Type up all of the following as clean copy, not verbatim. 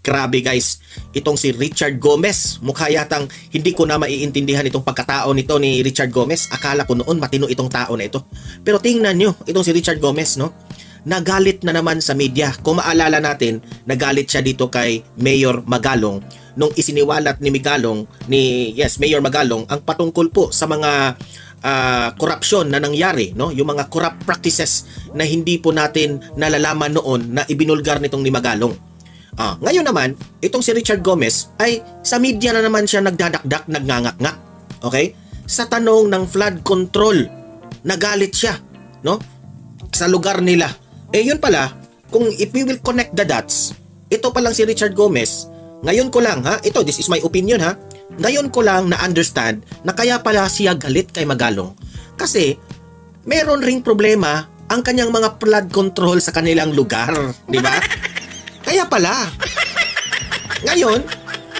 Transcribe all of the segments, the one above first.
Grabe guys, itong si Richard Gomez, mukha yatang hindi ko na maiintindihan itong pagkatao nito ni Richard Gomez. Akala ko noon matino itong tao na ito. Pero tingnan nyo, itong si Richard Gomez, no? Nagalit na naman sa media. Kung maalala natin, nagalit siya dito kay Mayor Magalong nung isiniwalat ni Mayor Magalong ang patungkol po sa mga korupsyon na nangyari, no? Yung mga corrupt practices na hindi po natin nalalaman noon na ibinulgar nitong ni Magalong. Ngayon naman, itong si Richard Gomez ay sa media na naman siya nagdadakdak, nagngangak-ngak. Okay? Sa tanong ng flood control, nagalit siya, no? Sa lugar nila. Yun pala, kung if we will connect the dots, ito pa lang si Richard Gomez, ngayon ko lang, this is my opinion, ngayon ko lang na-understand na kaya pala siya galit kay Magalong. Kasi, meron ring problema ang kanyang mga flood control sa kanilang lugar, di ba? Kaya pala. Ngayon,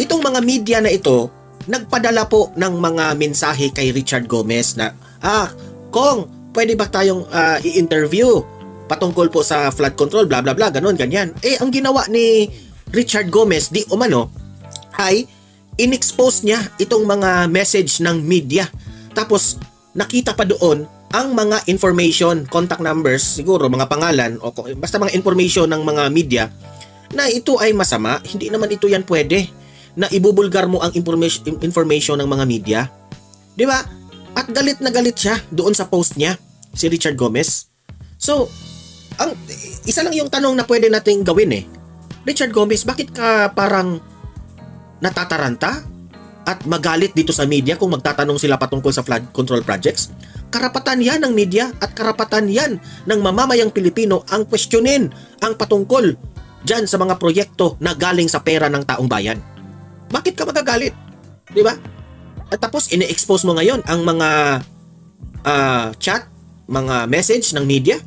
itong mga media na ito, nagpadala po ng mga mensahe kay Richard Gomez na, Kong, pwede ba tayong i-interview patungkol po sa flood control, bla bla bla, ganon, ganyan. Ang ginawa ni Richard Gomez, di umano, ay in-expose niya itong mga message ng media. Tapos, nakita pa doon ang mga information, contact numbers, siguro mga pangalan, o basta mga information ng mga media, na ito ay masama. Hindi naman ito yan pwede na ibubulgar mo ang information ng mga media. Di ba? At galit na galit siya doon sa post niya, si Richard Gomez. So, isa lang yung tanong na pwede nating gawin Richard Gomez, bakit ka parang natataranta at magalit dito sa media kung magtatanong sila patungkol sa flood control projects? Karapatan yan ng media at karapatan yan ng mamamayang Pilipino ang questionin ang patungkol dyan sa mga proyekto na galing sa pera ng taong bayan. Bakit ka magagalit? Di ba? At tapos, ine-expose mo ngayon ang mga chat, mga message ng media.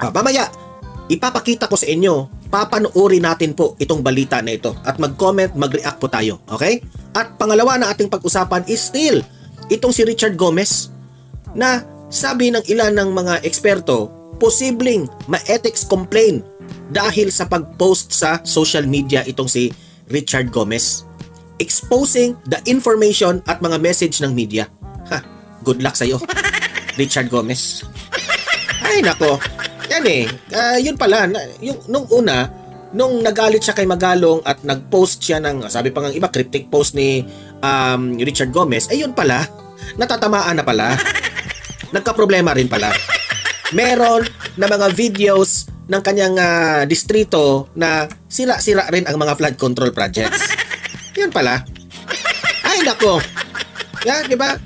Mamaya, ipapakita ko sa inyo, papanoorin natin po itong balita na ito at mag-comment, mag-react po tayo. Okay? At pangalawa na ating pag-usapan is still itong si Richard Gomez na sabi ng ilan ng mga eksperto, posibleng ma-ethics complaint dahil sa pag-post sa social media itong si Richard Gomez, exposing the information at mga message ng media. Good luck sa'yo, Richard Gomez. Ay nako, yan yun pala, nung nagalit siya kay Magalong at nag-post siya ng, sabi pa ng iba, cryptic post ni Richard Gomez, yun pala, natatamaan na pala, nagka-problema rin pala. Meron na mga videos ng kanyang distrito na sira-sira rin ang mga flood control projects. Yun pala. Ay nako. Yan, di ba?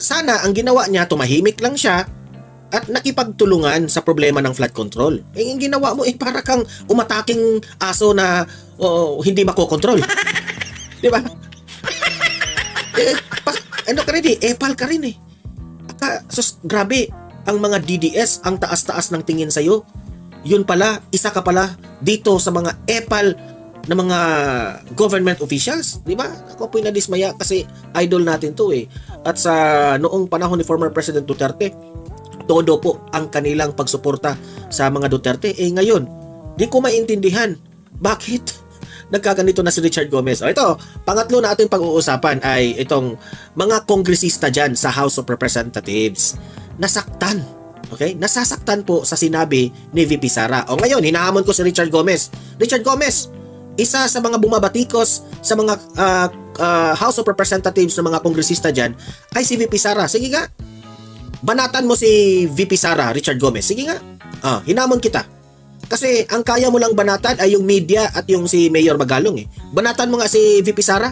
Sana ang ginawa niya, tumahimik lang siya at nakipagtulungan sa problema ng flood control. Yung ginawa mo, para kang umataking aso na hindi makokontrol. Di ba? Ano ka rin epal ka rin grabe, ang mga DDS, ang taas-taas ng tingin sa'yo. Yun pala, isa ka pala dito sa mga epal na mga government officials. Di ba? Ako po'y nadismaya kasi idol natin to At sa noong panahon ni former President Duterte, todo po ang kanilang pagsuporta sa mga Duterte. Ngayon, di ko maintindihan bakit nagkaganito na si Richard Gomez. Ito, pangatlo na ating pag-uusapan ay itong mga kongresista dyan sa House of Representatives. Nasaktan. Okay? Nasasaktan po sa sinabi ni VP Sara. Ngayon, hinahamon ko si Richard Gomez. Richard Gomez, isa sa mga bumabatikos sa mga House of Representatives ng mga kongresista dyan ay si VP Sara. Sige nga. Banatan mo si VP Sara, Richard Gomez. Sige nga. Hinamon kita. Kasi ang kaya mo lang banatan ay yung media at yung si Mayor Magalong Banatan mo nga si VP Sara.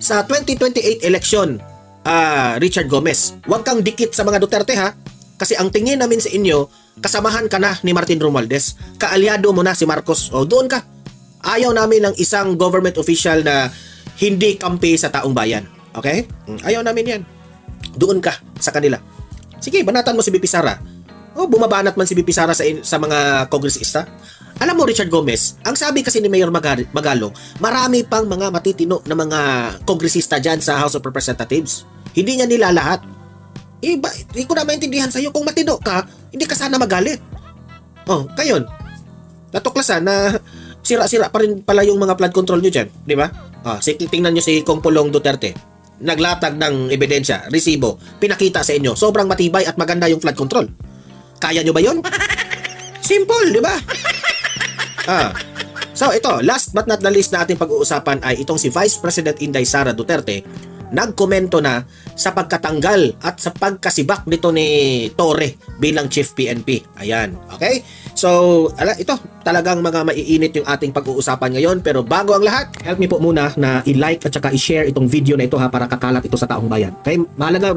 Sa 2028 election, Richard Gomez, huwag kang dikit sa mga Duterte kasi ang tingin namin sa inyo, kasamahan ka na ni Martin Romualdez, kaalyado mo na si Marcos, doon ka. Ayaw namin ng isang government official na hindi kampi sa taong bayan. Okay? Ayaw namin yan. Doon ka sa kanila. Sige, banatan mo si VP Sara. Bumabanat man si VP Sara sa mga kongresista. Alam mo, Richard Gomez, ang sabi kasi ni Mayor Magalong, marami pang mga matitino na mga kongresista dyan sa House of Representatives. Hindi niya nila lahat. Hindi ko na maintindihan sa'yo. Kung matino ka, hindi ka sana magalit. Kayon, natuklasan na sira-sira pa rin pala yung mga flood control nyo dyan, di ba? Tingnan nyo si Kong Pulong Duterte. Naglatag ng ebidensya, resibo, pinakita sa inyo. Sobrang matibay at maganda yung flood control. Kaya nyo ba yun? Simple, di ba? So ito, last but not the least na ating pag-uusapan ay itong si Vice President Inday Sara Duterte. Nagkomento na sa pagkatanggal at sa pagkasibak nito ni Torre bilang Chief PNP. Ayan, okay? So, ito, talagang mga maiinit yung ating pag-uusapan ngayon. Pero bago ang lahat, help me po muna na i-like at saka i-share itong video na ito ha, para kakalat ito sa taong bayan. Okay? Mahalaga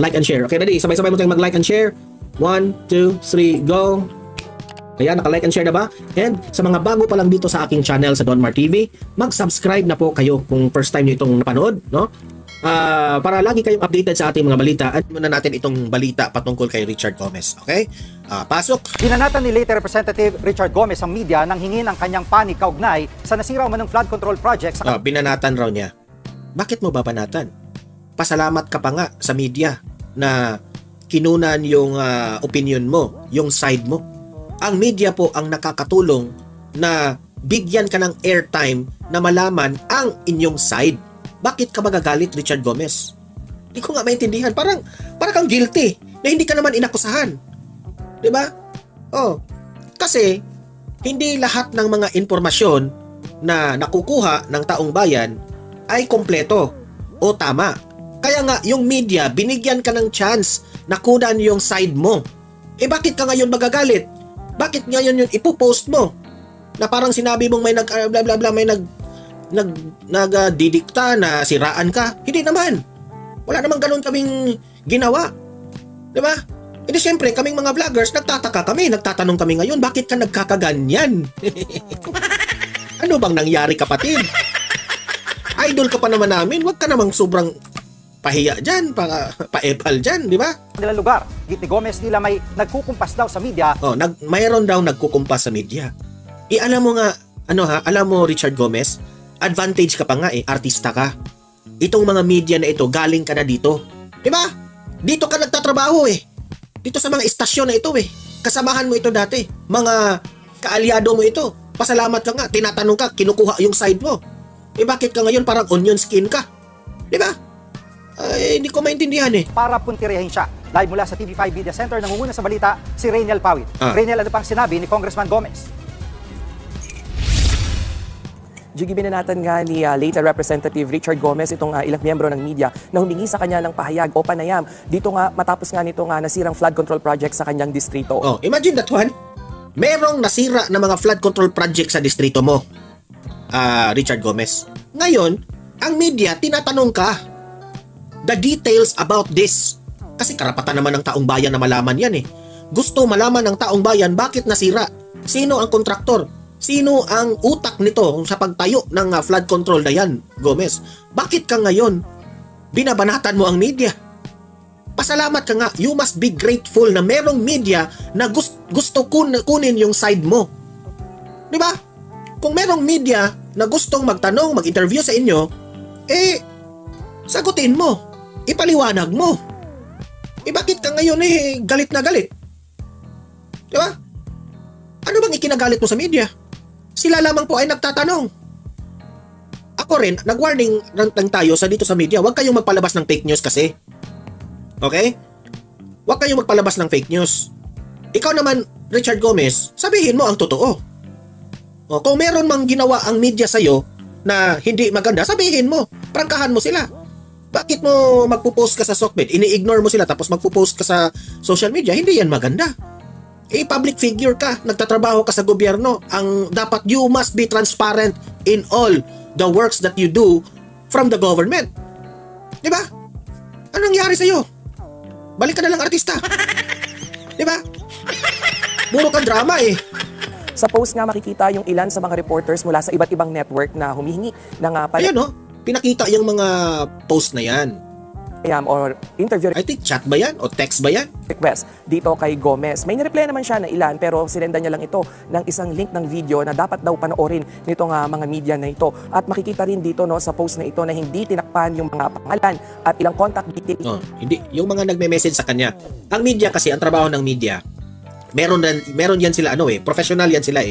like and share. Okay, ready? Sabay-sabay mo tayong mag-like and share. 1, 2, 3, go! Ayan, naka-like and share na ba? And sa mga bago pa lang dito sa aking channel sa Donmar TV, mag-subscribe na po kayo kung first time nyo itong napanood, no? Para lagi kayong updated sa ating mga balita. At muna natin itong balita patungkol kay Richard Gomez. Okay? Pasok! Binanatan ni late Representative Richard Gomez ang media nang hingin ang kanyang panig kaugnay sa nasira umanong flood control project. Binanatan raw niya. Bakit mo babanatan? Pasalamat ka pa nga sa media na kinunan yung opinion mo, yung side mo. Ang media po ang nakakatulong na bigyan ka ng airtime na malaman ang inyong side. Bakit ka magagalit, Richard Gomez? Hindi ko nga maintindihan. Parang kang guilty na hindi ka naman inakusahan. Diba? Kasi hindi lahat ng mga impormasyon na nakukuha ng taong bayan ay kompleto o tama. Kaya nga, yung media, binigyan ka ng chance na kunan yung side mo. Bakit ka ngayon magagalit? Bakit ngayon yun ipopost mo? Na parang sinabi mong may bla bla bla, may nagdidikta na siraan ka. Hindi naman. Wala namang ganun kaming ginawa. Diba? Hindi siyempre, kaming mga vloggers, nagtataka kami, nagtatanong kami ngayon, bakit ka nagkakaganyan? Ano bang nangyari, kapatid? Idol ka pa naman namin, wag ka namang sobrang pahiya dyan, pa-epal dyan, di ba? Nilang lugar, Git ni Gomez nila may nagkukumpas daw sa media. Mayroon daw nagkukumpas sa media. Alam mo nga, alam mo Richard Gomez, advantage ka pa nga artista ka. Itong mga media na ito, galing ka na dito. Di ba? Dito ka nagtatrabaho Dito sa mga istasyon na ito Kasamahan mo ito dati. Mga kaalyado mo ito. Pasalamat ka nga, tinatanong ka, kinukuha yung side mo. Bakit ka ngayon parang onion skin ka? Di ba? Hindi ko maintindihan Para puntiryahin siya. Live mula sa TV5 Media Center, nangunguna sa balita si Rainiel Pawit. Rainiel, ano pang sinabi ni Congressman Gomez? Jiggy, binanatan nga ni late Representative Richard Gomez itong ilang miyembro ng media na humingi sa kanya ng pahayag o panayam. Dito nga matapos nga nito nasirang flood control project sa kanyang distrito. Imagine that one. Merong nasira na mga flood control project sa distrito mo, Richard Gomez. Ngayon, ang media, tinatanong ka the details about this. Kasi karapatan naman ng taong bayan na malaman yan Gusto malaman ng taong bayan bakit nasira. Sino ang kontraktor? Sino ang utak nito sa pagtayo ng flood control na yan, Gomez? Bakit ka ngayon binabanatan mo ang media? Pasalamat ka nga. You must be grateful na merong media na gusto kunin yung side mo. Di ba? Kung merong media na gustong magtanong, mag-interview sa inyo, sagutin mo. Ipaliwanag mo. Bakit ka ngayon galit na galit? Di ba? Ano bang ikinagalit mo sa media? Sila lamang po ay nagtatanong. Ako rin, nag-warning lang tayo dito sa media, huwag kayong magpalabas ng fake news kasi. Okay? Huwag kayong magpalabas ng fake news. Ikaw naman, Richard Gomez, sabihin mo ang totoo. Kung meron mang ginawa ang media sa'yo na hindi maganda, sabihin mo. Prangkahan mo sila. Bakit mo magpo-post ka sa Sokmed? Ini-ignore mo sila tapos magpo-post ka sa social media? Hindi yan maganda. Public figure ka, nagtatrabaho ka sa gobyerno. Ang dapat, you must be transparent in all the works that you do from the government. Di ba? Anong nangyari sa'yo? Balik ka na lang artista. Di ba? Puro ka drama Sa post nga makikita yung ilan sa mga reporters mula sa iba't ibang network na humihingi ng Ayan pinakita yung mga post na yan. Or interview I think chat ba yan? O text ba yan? request dito kay Gomez. May nireply naman siya na ilan pero sinenda niya lang ito ng isang link ng video na dapat daw panoorin nitong mga media na ito. At makikita rin dito sa post na ito na hindi tinakpan yung mga pangalan at ilang contact details. Hindi. Yung mga nagme-message sa kanya. Ang media kasi, ang trabaho ng media, meron yan sila professional yan sila